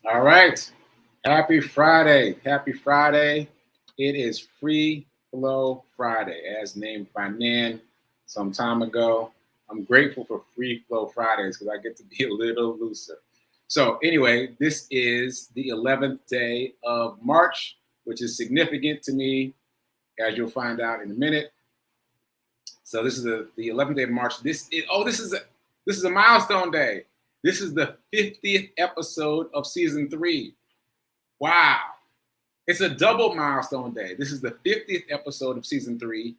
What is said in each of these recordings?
All right. Happy Friday. Happy Friday. It is Freeflow Friday, as named by Nan some time ago. I'm grateful for Freeflow Fridays because I get to be a little looser. So, anyway, this is the 11th day of March, which is significant to me, as you'll find out in a minute. So, this is the 11th day of March. This is a milestone day. This is the 50th episode of season 3. Wow. It's a double milestone day. This is the 50th episode of season 3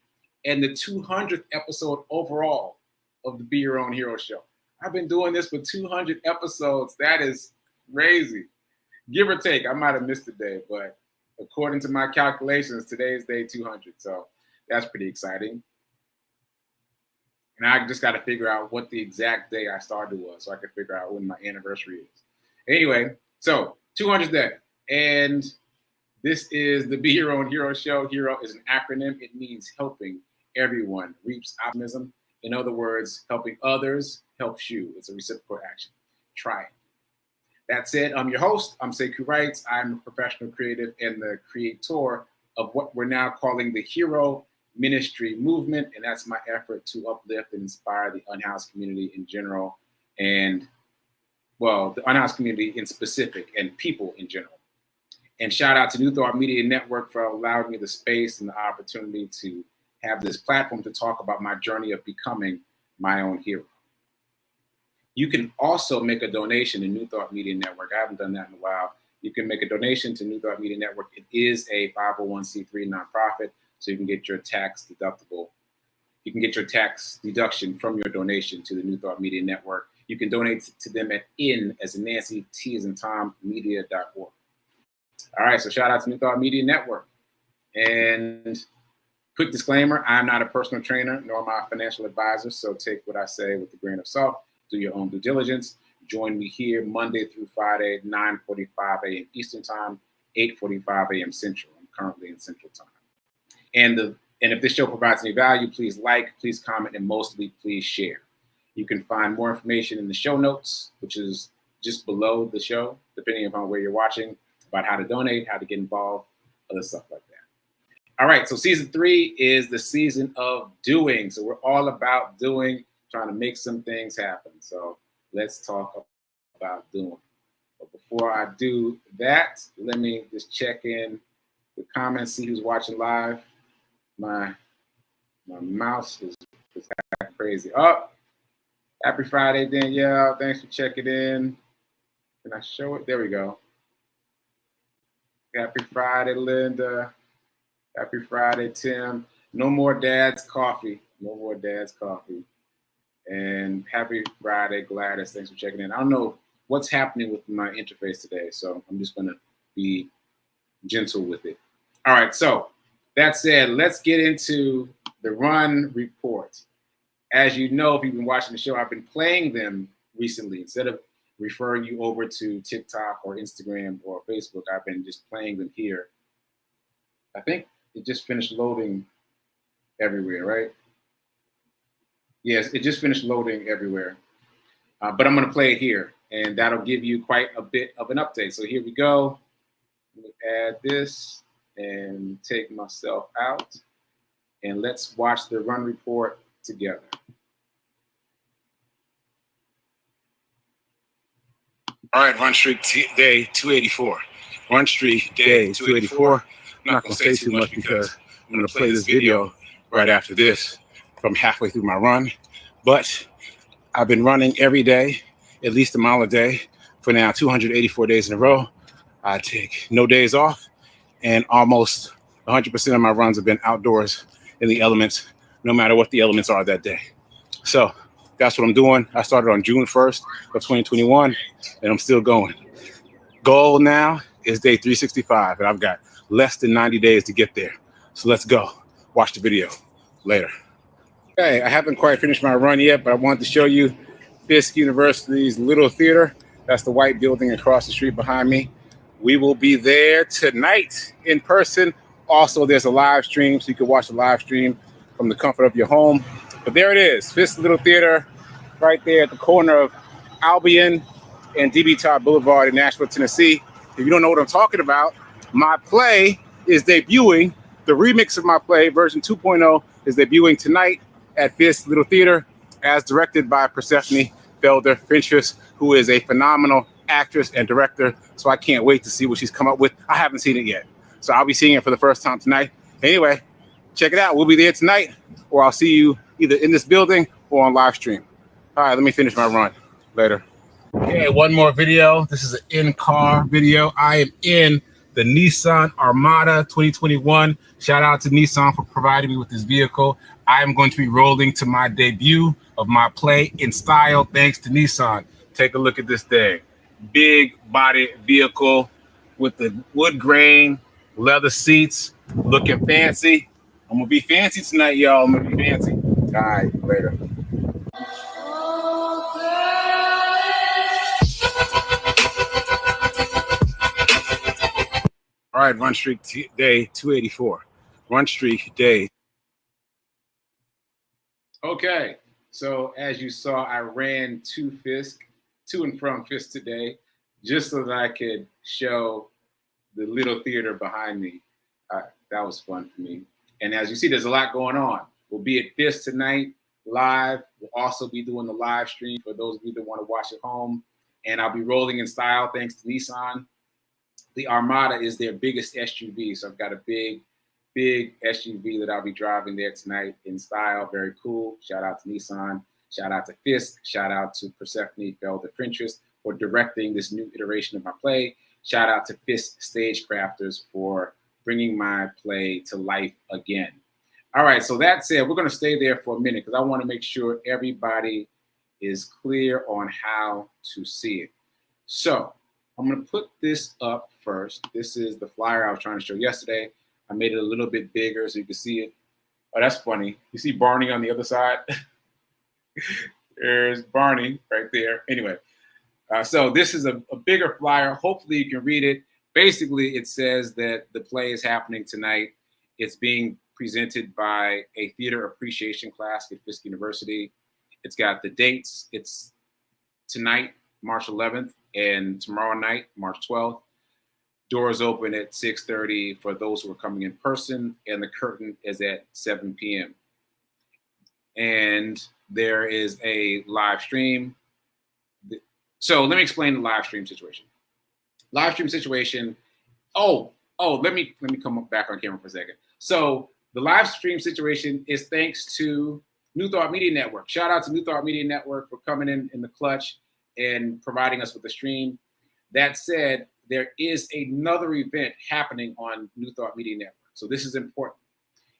and the 200th episode overall of the Be Your Own Hero show. I've been doing this for 200 episodes. That is crazy. Give or take, I might have missed a day, but according to my calculations, today is day 200. So that's pretty exciting. And I just got to figure out what the exact day I started was so I could figure out when my anniversary is. Anyway, so 200th day. And this is the Be Your Own Hero show. Hero is an acronym. It means helping everyone reaps optimism. In other words, helping others helps you. It's a reciprocal action. Try it. That said, I'm your host. I'm Sekouwrites. I'm a professional creative and the creator of what we're now calling the Hero Ministry movement, and that's my effort to uplift and inspire the unhoused community in general, and well, the unhoused community in specific and people in general. And shout out to New Thought Media Network for allowing me the space and the opportunity to have this platform to talk about my journey of becoming my own hero. You can also make a donation to New Thought Media Network. I haven't done that in a while. You can make a donation to New Thought Media Network. It is a 501c3 nonprofit. So you can get your tax deductible. You can get your tax deduction from your donation to the New Thought Media Network. You can donate to them at in as in Nancy, T as in Tom, media.org. All right, so shout out to New Thought Media Network. And quick disclaimer, I'm not a personal trainer nor am I a financial advisor, so take what I say with a grain of salt. Do your own due diligence. Join me here Monday through Friday, 9:45 a.m. Eastern Time, 8:45 a.m. Central. I'm currently in Central Time. And if this show provides any value, please like, please comment, and mostly please share. You can find more information in the show notes, which is just below the show, depending upon where you're watching, about how to donate, how to get involved, other stuff like that. All right, so season 3 is the season of doing. So we're all about doing, trying to make some things happen. So let's talk about doing. But before I do that, let me just check in the comments, see who's watching live. My mouse is crazy. Oh, happy Friday, Danielle. Thanks for checking in. Can I show it? There we go. Happy Friday, Linda. Happy Friday, Tim. No more dad's coffee. No more dad's coffee. And happy Friday, Gladys. Thanks for checking in. I don't know what's happening with my interface today, so I'm just going to be gentle with it. All right, so that said, let's get into the run report. As you know, if you've been watching the show, I've been playing them recently. Instead of referring you over to TikTok or Instagram or Facebook, I've been just playing them here. I think it just finished loading everywhere, right? Yes, it just finished loading everywhere. But I'm going to play it here, and that'll give you quite a bit of an update. So here we go. Let me add this and take myself out, and let's watch the run report together. All right, run streak day 284. Run streak day 284. I'm not going to say too much because I'm going to play this video right after this from halfway through my run. But I've been running every day, at least a mile a day for now 284 days in a row. I take no days off. And almost 100% of my runs have been outdoors in the elements, no matter what the elements are that day. So that's what I'm doing. I started on June 1st of 2021, and I'm still going. Goal now is day 365, and I've got less than 90 days to get there. So let's go. Watch the video later. Okay, I haven't quite finished my run yet, but I wanted to show you Fisk University's Little Theater. That's the white building across the street behind me. We will be there tonight in person. Also, there's a live stream, so you can watch the live stream from the comfort of your home. But there it is, Fisk Little Theater, right there at the corner of Albion and DB Todd Boulevard in Nashville, Tennessee. If you don't know what I'm talking about, my play is debuting. The remix of my play, version 2.0, is debuting tonight at Fisk Little Theater, as directed by Persephone Felder-Fintress, who is a phenomenal actress and director. So I can't wait to see what she's come up with. I haven't seen it yet, so I'll be seeing it for the first time tonight. Anyway, check it out. We'll be there tonight, or I'll see you either in this building or on live stream. All right, let me finish my run. Later. Okay, one more video. This is an in-car video. I am in the Nissan Armada 2021. Shout out to Nissan for providing me with this vehicle. I am going to be rolling to my debut of my play in style, thanks to Nissan. Take a look at this thing. Big body vehicle with the wood grain, leather seats, looking fancy. I'm gonna be fancy tonight, y'all. I'm gonna be fancy. All right, later. All right, run streak day 284. Run streak day. Okay, so as you saw, I ran to and from Fisk today, just so that I could show the little theater behind me. That was fun for me. And as you see, there's a lot going on. We'll be at Fisk tonight live. We'll also be doing the live stream for those of you that want to watch at home. And I'll be rolling in style thanks to Nissan. The Armada is their biggest SUV. So I've got a big SUV that I'll be driving there tonight in style. Very cool. Shout out to Nissan. Shout out to Fisk. Shout out to Persephone Felder-Fintress for directing this new iteration of my play. Shout out to Fisk Stagecrafters for bringing my play to life again. All right, so that said, we're going to stay there for a minute because I want to make sure everybody is clear on how to see it. So I'm going to put this up first. This is the flyer I was trying to show yesterday. I made it a little bit bigger so you can see it. Oh, that's funny. You see Barney on the other side? There's Barney right there. Anyway, so this is a bigger flyer. Hopefully you can read it. Basically, it says that the play is happening tonight. It's being presented by a theater appreciation class at Fisk University. It's got the dates. It's tonight, March 11th, and tomorrow night, March 12th. Doors open at 6:30 for those who are coming in person, and the curtain is at 7 p.m. And there is a live stream. So let me explain the live stream situation. Live stream situation. Let me come back on camera for a second. So the live stream situation is thanks to New Thought Media Network. Shout out to New Thought Media Network for coming in the clutch and providing us with the stream. That said, there is another event happening on New Thought Media Network. So this is important.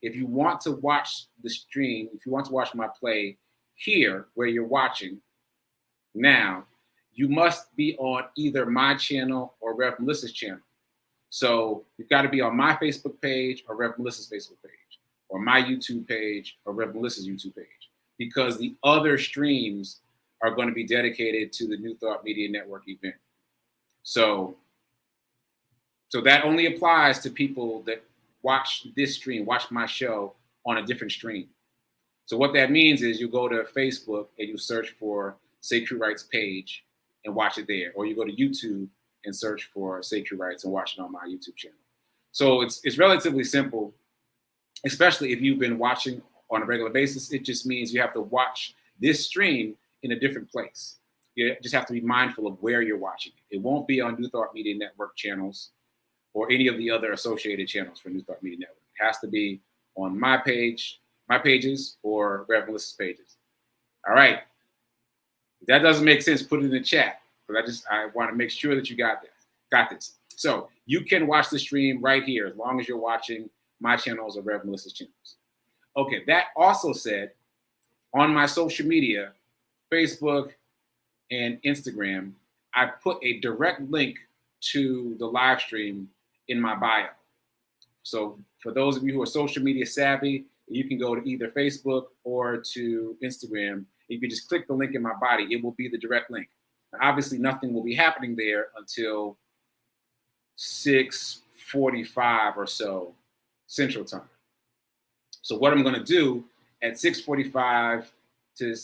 If you want to watch the stream, if you want to watch my play here where you're watching now, you must be on either my channel or Rev Melissa's channel. So you've got to be on my Facebook page or Rev Melissa's Facebook page, or my YouTube page or Rev Melissa's YouTube page, because the other streams are going to be dedicated to the New Thought Media Network event. So that only applies to people that watch this stream, watch my show on a different stream. So what that means is you go to Facebook and you search for sekouwrites page and watch it there, or you go to YouTube and search for sekouwrites and watch it on my YouTube channel. So it's relatively simple, especially if you've been watching on a regular basis. It just means you have to watch this stream in a different place. You just have to be mindful of where you're watching it. It won't be on New Thought Media Network channels or any of the other associated channels for New Thought Media Network. It has to be on my page, my pages, or Rev Melissa's pages. All right. If that doesn't make sense, put it in the chat, because I want to make sure that you got this. So you can watch the stream right here as long as you're watching my channels or Rev Melissa's channels. Okay, that also said, on my social media, Facebook and Instagram, I put a direct link to the live stream in my bio. So for those of you who are social media savvy, you can go to either Facebook or to Instagram. You can just click the link in my body. It will be the direct link. Now, obviously, nothing will be happening there until 6:45 or so Central Time. So what I'm going to do at 6:45 to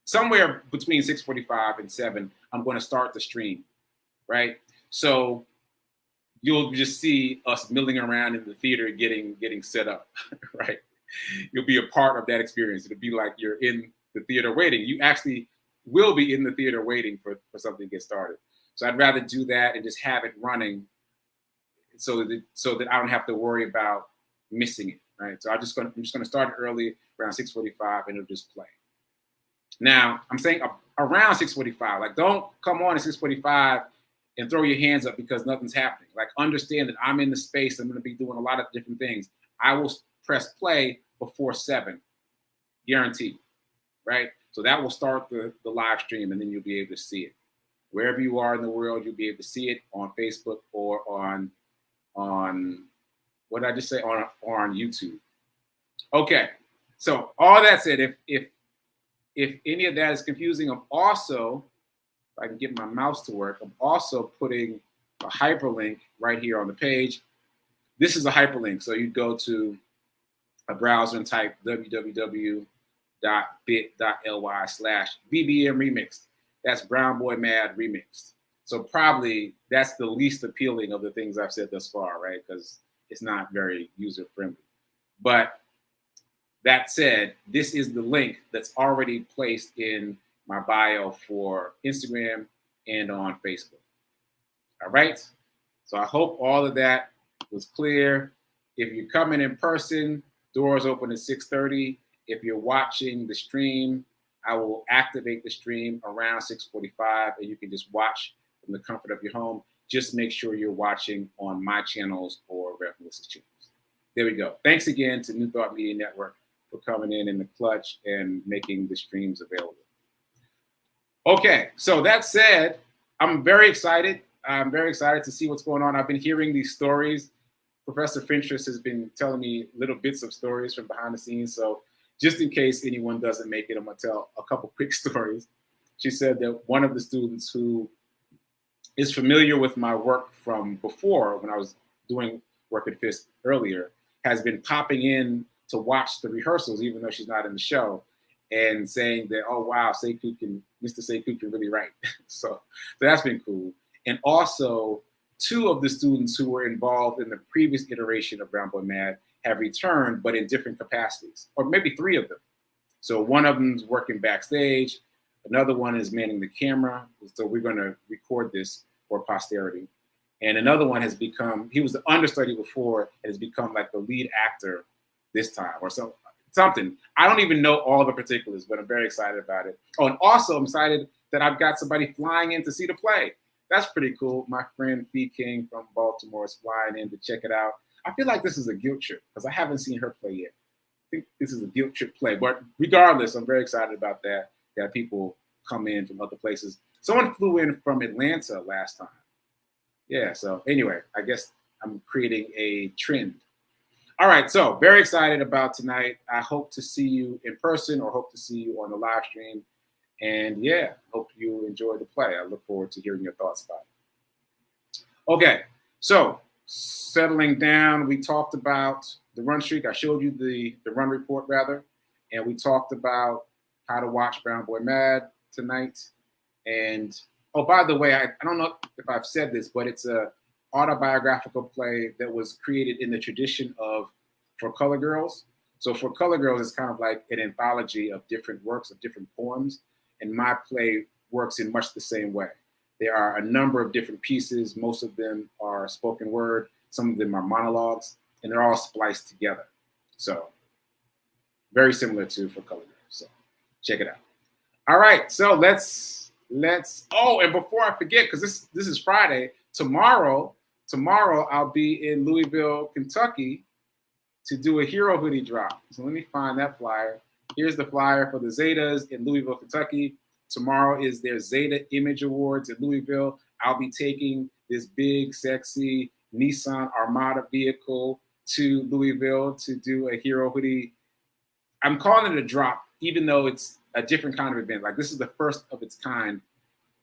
somewhere between 6:45 and 7, I'm going to start the stream, right? So you'll just see us milling around in the theater getting set up, right? You'll be a part of that experience. It'll be like you're in the theater waiting. You actually will be in the theater waiting for something to get started. So I'd rather do that and just have it running so that I don't have to worry about missing it, right? So I'm just gonna start it early around 6:45 and it'll just play. Now I'm saying around 6:45, like don't come on at 6:45 and throw your hands up because nothing's happening. Like understand that I'm in the space. I'm going to be doing a lot of different things. I will press play before 7, guaranteed, right? So that will start the live stream and then you'll be able to see it. Wherever you are in the world, you'll be able to see it on Facebook or on what did I just say? On YouTube. Okay. So all that said, if any of that is confusing, I'm also, if I can get my mouse to work, I'm also putting a hyperlink right here on the page. This is a hyperlink. So you go to a browser and type www.bit.ly/BBM Remixed. That's Brown Boy Mad Remixed. So probably that's the least appealing of the things I've said thus far, right? Because it's not very user friendly. But that said, this is the link that's already placed in my bio for Instagram and on Facebook. All right. So I hope all of that was clear. If you're coming in person, doors open at 6:30. If you're watching the stream, I will activate the stream around 6:45 and you can just watch from the comfort of your home. Just make sure you're watching on my channels or Rev Melissa's channels. There we go. Thanks again to New Thought Media Network for coming in the clutch and making the streams available. Okay, so that said, I'm very excited. I'm very excited to see what's going on. I've been hearing these stories. Professor Fintress has been telling me little bits of stories from behind the scenes. So just in case anyone doesn't make it, I'm going to tell a couple quick stories. She said that one of the students who is familiar with my work from before, when I was doing work at FISC earlier, has been popping in to watch the rehearsals, even though she's not in the show, and saying that, oh, wow, Mr. Sekou can really write. So that's been cool. And also, 2 of the students who were involved in the previous iteration of Brown Boy Mad have returned, but in different capacities, or maybe 3 of them. So one of them is working backstage. Another one is manning the camera. So we're going to record this for posterity. And another one has become, he was the understudy before and has become like the lead actor this time or something. I don't even know all the particulars, but I'm very excited about it. Oh, and also I'm excited that I've got somebody flying in to see the play. That's pretty cool. My friend Fee King from Baltimore is flying in to check it out. I feel like this is a guilt trip because I haven't seen her play yet. I think this is a guilt trip play. But regardless, I'm very excited about that people come in from other places. Someone flew in from Atlanta last time. Yeah, so anyway, I guess I'm creating a trend. All right, so very excited about tonight. I hope to see you in person or hope to see you on the live stream. And yeah, hope you enjoy the play. I look forward to hearing your thoughts about it. Okay, so settling down, we talked about the run streak. I showed you the run report rather, and we talked about how to watch Brown Boy Mad tonight. And oh, by the way, I don't know if I've said this, but it's a autobiographical play that was created in the tradition of For Color Girls. So For Color Girls is kind of like an anthology of different works, of different poems. And my play works in much the same way. There are a number of different pieces. Most of them are spoken word. Some of them are monologues, and they're all spliced together. So very similar to For Color Girls. So check it out. All right, so let's. Oh, and before I forget, because this is Friday. Tomorrow I'll be in Louisville, Kentucky, to do a hero hoodie drop. So let me find that flyer. Here's the flyer for the Zetas in Louisville, Kentucky. Tomorrow is their Zeta Image Awards in Louisville. I'll be taking this big, sexy Nissan Armada vehicle to Louisville to do a hero hoodie. I'm calling it a drop, even though it's a different kind of event. Like this is the first of its kind.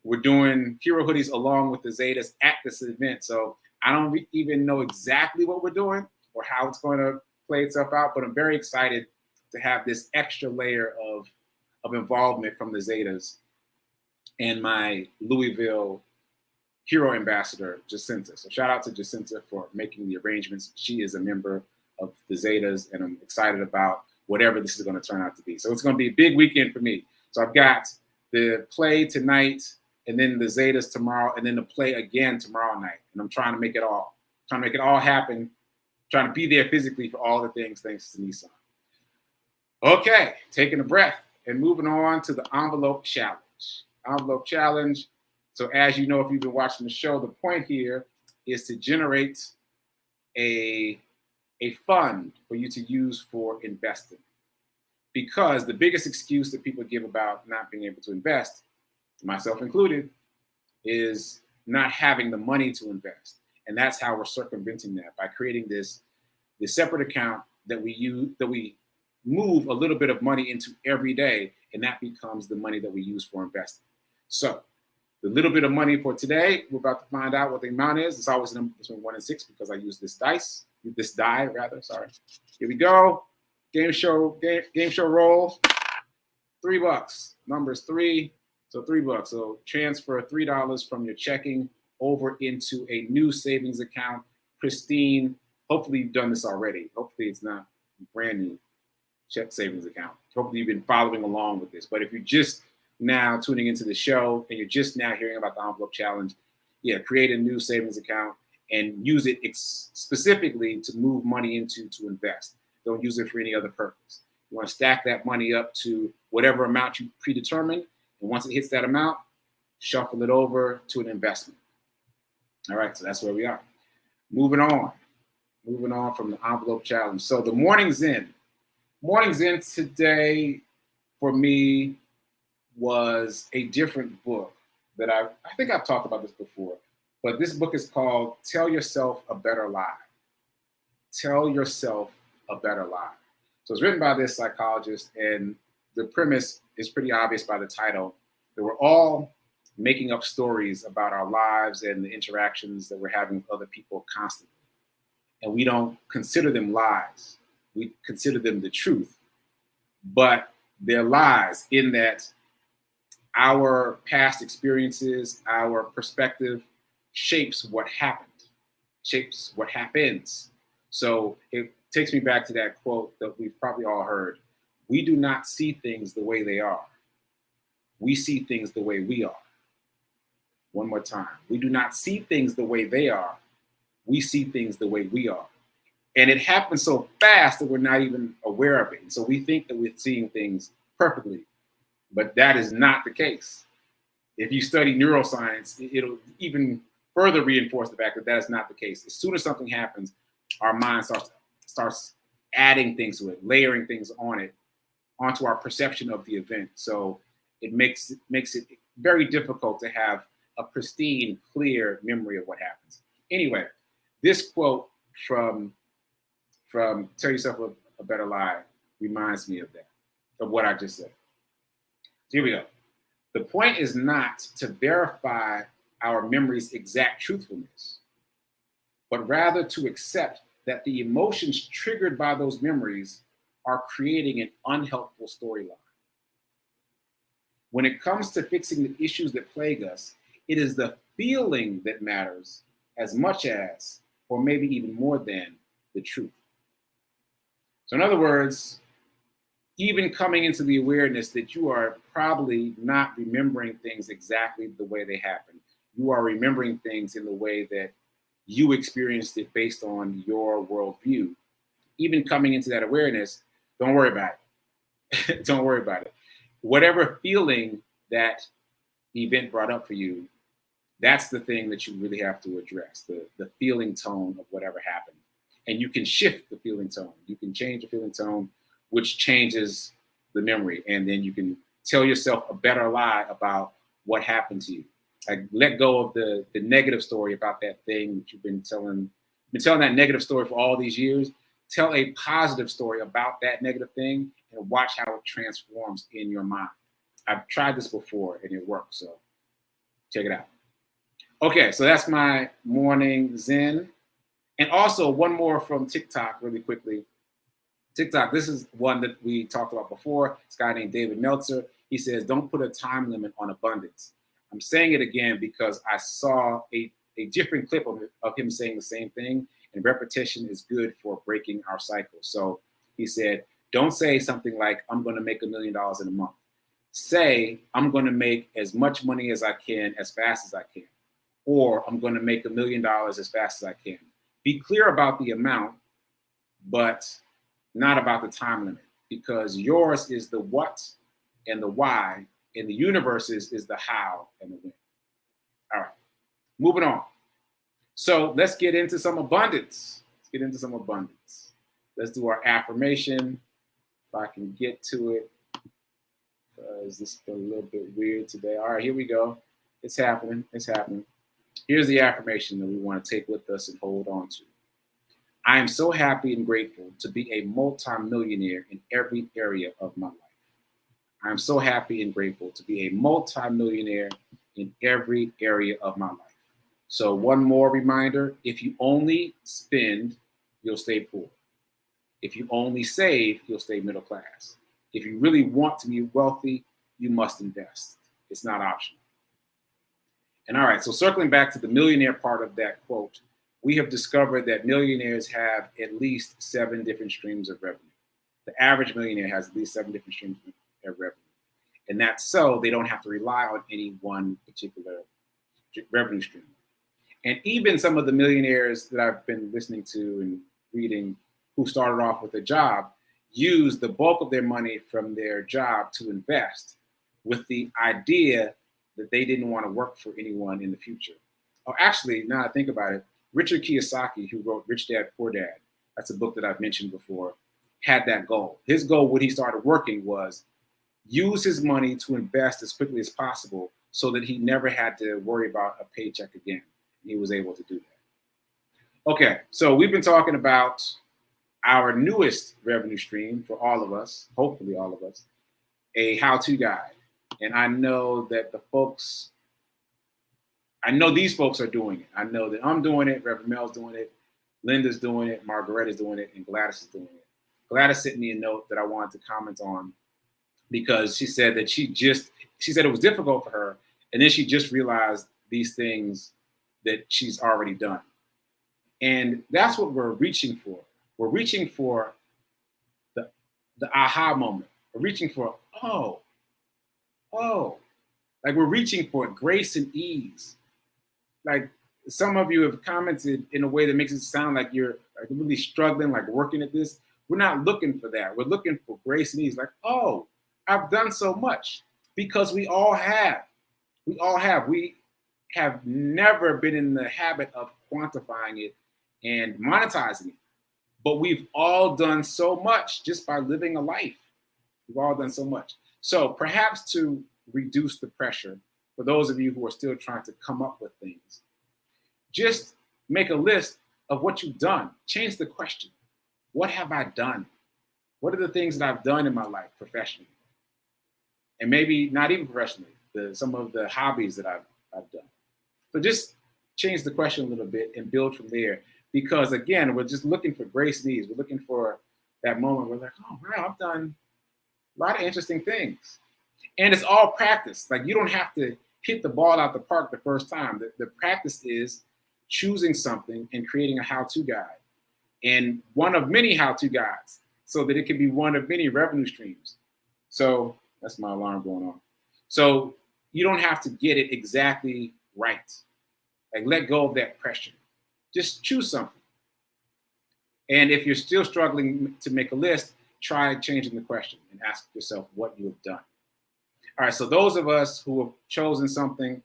We're doing hero hoodies along with the Zetas at this event. So I don't even know exactly what we're doing or how it's going to play itself out, but I'm very excited to have this extra layer of involvement from the Zetas and my Louisville hero ambassador, Jacinta. So shout out to Jacinta for making the arrangements. She is a member of the Zetas, and I'm excited about whatever this is going to turn out to be. So it's going to be a big weekend for me. So I've got the play tonight, and then the Zetas tomorrow, and then the play again tomorrow night. And I'm trying to make it all happen, trying to be there physically for all the things thanks to Nissan. Okay, taking a breath and moving on to the envelope challenge. Envelope challenge. So as you know, if you've been watching the show, the point here is to generate a fund for you to use for investing. Because the biggest excuse that people give about not being able to invest, myself included, is not having the money to invest. And that's how we're circumventing that, by creating this separate account that we move a little bit of money into every day, and that becomes the money that we use for investing. So the little bit of money for today, we're about to find out what the amount is. It's always a number between 1 and 6 because I use this die rather. Sorry. Here we go. Game show roll. $3. Number is 3. So $3. So transfer $3 from your checking over into a new savings account, pristine. Hopefully you've done this already. Hopefully it's not brand new check savings account. Hopefully you've been following along with this. But if you're just now tuning into the show and you're just now hearing about the envelope challenge, create a new savings account and use it specifically to move money into to invest. Don't use it for any other purpose. You want to stack that money up to whatever amount you predetermine. And once it hits that amount, shuffle it over to an investment. All right, so that's where we are. Moving on from the envelope challenge. So the morning Zen today for me was a different book that I think I've talked about this before, but this book is called Tell Yourself a Better Lie. Tell Yourself a Better Lie. So it's written by this psychologist, and the premise is pretty obvious by the title, that we're all making up stories about our lives and the interactions that we're having with other people constantly. And we don't consider them lies. We consider them the truth. But they're lies in that our past experiences, our perspective shapes what happened, shapes what happens. So it takes me back to that quote that we've probably all heard. We do not see things the way they are. We see things the way we are. One more time. We do not see things the way they are. We see things the way we are. And it happens so fast that we're not even aware of it. And so we think that we're seeing things perfectly, but that is not the case. If you study neuroscience, it'll even further reinforce the fact that that is not the case. As soon as something happens, our mind starts adding things to it, layering things on it, onto our perception of the event. So it makes it very difficult to have a pristine, clear memory of what happens. Anyway, this quote from Tell Yourself a Better Lie reminds me of that, of what I just said. So here we go. The point is not to verify our memory's exact truthfulness, but rather to accept that the emotions triggered by those memories are creating an unhelpful storyline. When it comes to fixing the issues that plague us, it is the feeling that matters as much as, or maybe even more than, the truth. So in other words, even coming into the awareness that you are probably not remembering things exactly the way they happened. You are remembering things in the way that you experienced it based on your worldview. Even coming into that awareness, don't worry about it. Don't worry about it. Whatever feeling that event brought up for you, that's the thing that you really have to address, the feeling tone of whatever happened. And you can shift the feeling tone. You can change the feeling tone, which changes the memory. And then you can tell yourself a better lie about what happened to you. Like, let go of the negative story about that thing that you've been telling that negative story for all these years. Tell a positive story about that negative thing and watch how it transforms in your mind. I've tried this before and it works, so check it out. Okay, so that's my morning Zen. And also one more from TikTok really quickly. TikTok, this is one that we talked about before. This guy named David Meltzer. He says, don't put a time limit on abundance. I'm saying it again because I saw a different clip of him saying the same thing, and repetition is good for breaking our cycle. So he said, don't say something like, I'm going to make $1 million in a month. Say, I'm going to make as much money as I can as fast as I can, or I'm going to make $1 million as fast as I can. Be clear about the amount, but not about the time limit, because yours is the what and the why, and the universe's is the how and the when. All right, moving on. So let's get into some abundance. Let's do our affirmation. If I can get to it, because this is a little bit weird today. All right, here we go. It's happening. Here's the affirmation that we want to take with us and hold on to. I am so happy and grateful to be a multimillionaire in every area of my life. I am so happy and grateful to be a multimillionaire in every area of my life. So one more reminder, if you only spend, you'll stay poor. If you only save, you'll stay middle class. If you really want to be wealthy, you must invest. It's not optional. And all right, so circling back to the millionaire part of that quote, we have discovered that millionaires have at least 7 different streams of revenue. The average millionaire has at least 7 different streams of revenue. And that's so they don't have to rely on any one particular revenue stream. And even some of the millionaires that I've been listening to and reading who started off with a job use the bulk of their money from their job to invest with the idea that they didn't want to work for anyone in the future. Oh, actually, now I think about it, Richard Kiyosaki, who wrote Rich Dad, Poor Dad, that's a book that I've mentioned before, had that goal. His goal when he started working was use his money to invest as quickly as possible so that he never had to worry about a paycheck again. He was able to do that. Okay, so we've been talking about our newest revenue stream for all of us, hopefully all of us, a how-to guide. And I know that these folks are doing it. I know that I'm doing it, Reverend Mel's doing it, Linda's doing it, Margaretta's doing it, and Gladys is doing it. Gladys sent me a note that I wanted to comment on because she said that she said it was difficult for her, and then she just realized these things that she's already done. And that's what we're reaching for. We're reaching for the aha moment. We're reaching for, oh, like we're reaching for grace and ease. Like some of you have commented in a way that makes it sound like you're like really struggling, like working at this. We're not looking for that. We're looking for grace and ease. Like, oh, I've done so much, because we all have. We have never been in the habit of quantifying it and monetizing it. But we've all done so much just by living a life. We've all done so much. So perhaps to reduce the pressure, for those of you who are still trying to come up with things, just make a list of what you've done. Change the question. What have I done? What are the things that I've done in my life professionally? And maybe not even professionally, some of the hobbies that I've done. So just change the question a little bit and build from there. Because again, we're just looking for grace and ease. We're looking for that moment where we're like, oh, wow, I've done a lot of interesting things. And it's all practice. Like you don't have to hit the ball out the park the first time. The practice is choosing something and creating a how-to guide. And one of many how-to guides so that it can be one of many revenue streams. So that's my alarm going on. So you don't have to get it exactly right. Like let go of that pressure. Just choose something. And if you're still struggling to make a list, try changing the question and ask yourself what you have done. All right, so those of us who have chosen something,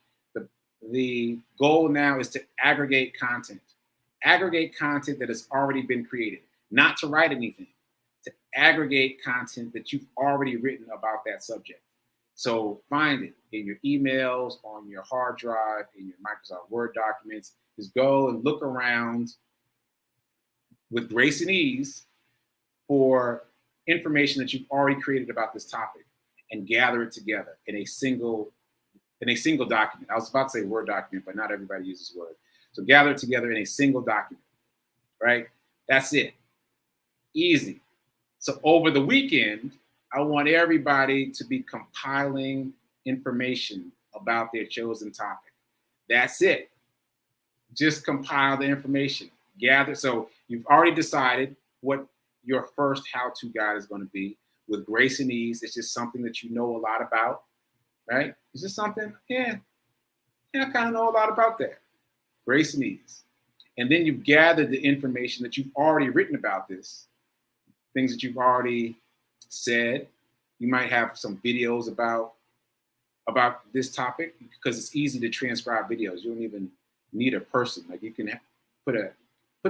the goal now is to aggregate content. Aggregate content that has already been created, not to write anything, to aggregate content that you've already written about that subject. So find it in your emails, on your hard drive, in your Microsoft Word documents. Just go and look around with grace and ease for information that you've already created about this topic and gather it together in a single document. I was about to say Word document, but not everybody uses Word. So gather it together in a single document, right? That's it. Easy. So over the weekend, I want everybody to be compiling information about their chosen topic. That's it. Just compile the information, gather. So you've already decided what your first how-to guide is going to be. With grace and ease, it's just something that you know a lot about, right? It's just something, yeah, I kind of know a lot about that. Grace and ease. And then you've gathered the information that you've already written about this, things that you've already said. You might have some videos about this topic, because it's easy to transcribe videos. You don't even need a person. Like, you can put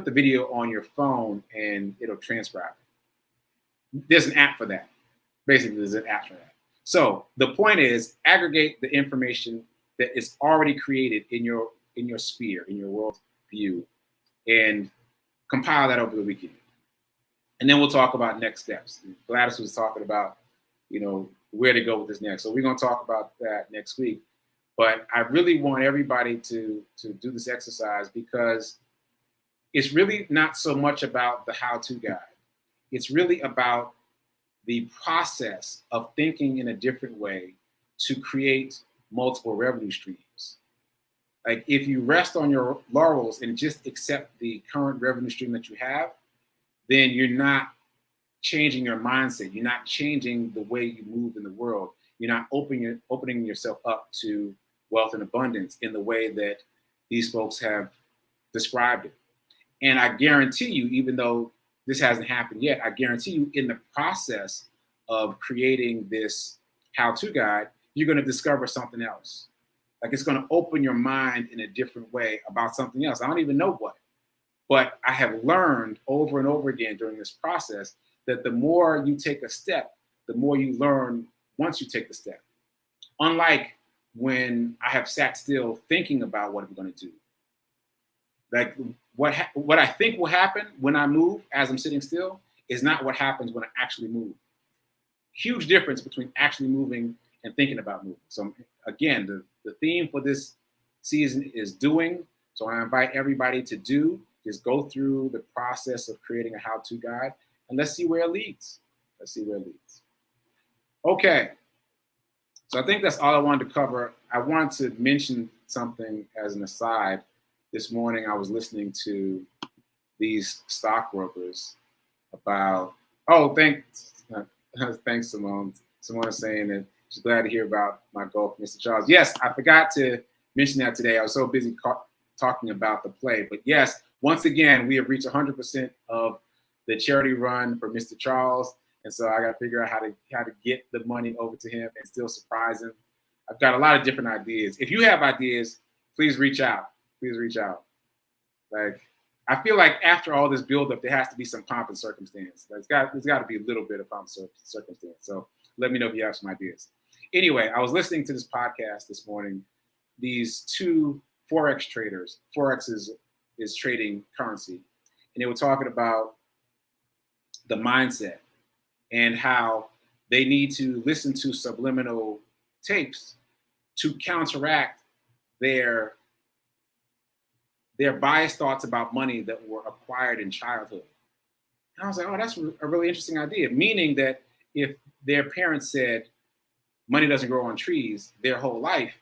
the video on your phone and it'll transcribe it. There's an app for that. Basically, there's an app for that. So the point is, aggregate the information that is already created in your sphere, in your world view, and compile that over the weekend. And then we'll talk about next steps. Gladys was talking about, where to go with this next. So we're going to talk about that next week. But I really want everybody to do this exercise, because it's really not so much about the how-to guide. It's really about the process of thinking in a different way to create multiple revenue streams. Like, if you rest on your laurels and just accept the current revenue stream that you have, then you're not changing your mindset. You're not changing the way you move in the world. You're not opening yourself up to wealth and abundance in the way that these folks have described it. And I guarantee you, even though this hasn't happened yet, I guarantee you, in the process of creating this how-to guide, you're going to discover something else. Like, it's going to open your mind in a different way about something else. I don't even know what. But I have learned over and over again during this process that the more you take a step, the more you learn once you take the step. Unlike when I have sat still thinking about what I'm going to do. Like, what I think will happen when I move as I'm sitting still is not what happens when I actually move. Huge difference between actually moving and thinking about moving. So again, the theme for this season is doing. So I invite everybody to do. Just go through the process of creating a how-to guide, and let's see where it leads. Let's see where it leads. Okay. So I think that's all I wanted to cover. I wanted to mention something as an aside. This morning I was listening to these stockbrokers about, thanks, Simone. Simone is saying that she's glad to hear about my goal for Mr. Charles. Yes, I forgot to mention that today. I was so busy talking about the play. But yes, once again, we have reached 100% of the charity run for Mr. Charles. And so I got to figure out how to get the money over to him and still surprise him. I've got a lot of different ideas. If you have ideas, please reach out. Please reach out. Like, I feel like after all this buildup, there has to be some pomp and circumstance. There's got to be a little bit of pomp and circumstance. So let me know if you have some ideas. Anyway, I was listening to this podcast this morning. These two Forex traders. Forex is trading currency. And they were talking about the mindset and how they need to listen to subliminal tapes to counteract their biased thoughts about money that were acquired in childhood. And I was like, that's a really interesting idea. Meaning that if their parents said money doesn't grow on trees their whole life,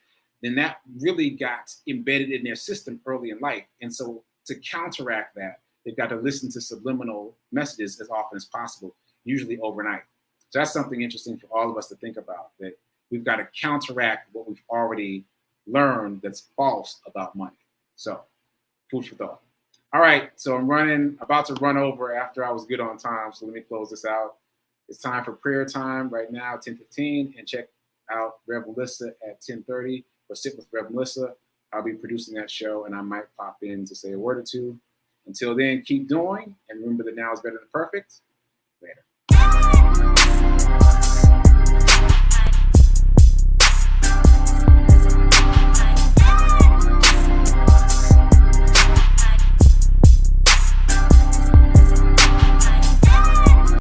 then that really got embedded in their system early in life. And so to counteract that, they've got to listen to subliminal messages as often as possible, usually overnight. So that's something interesting for all of us to think about, that we've got to counteract what we've already learned that's false about money. So food for thought. All right, so I'm about to run over after I was good on time, so let me close this out. It's time for prayer time right now, 10:15, and check out Rev Melissa at 10:30 for Sit with Rev Melissa. I'll be producing that show, and I might pop in to say a word or two. Until then, keep doing, and remember that now is better than perfect.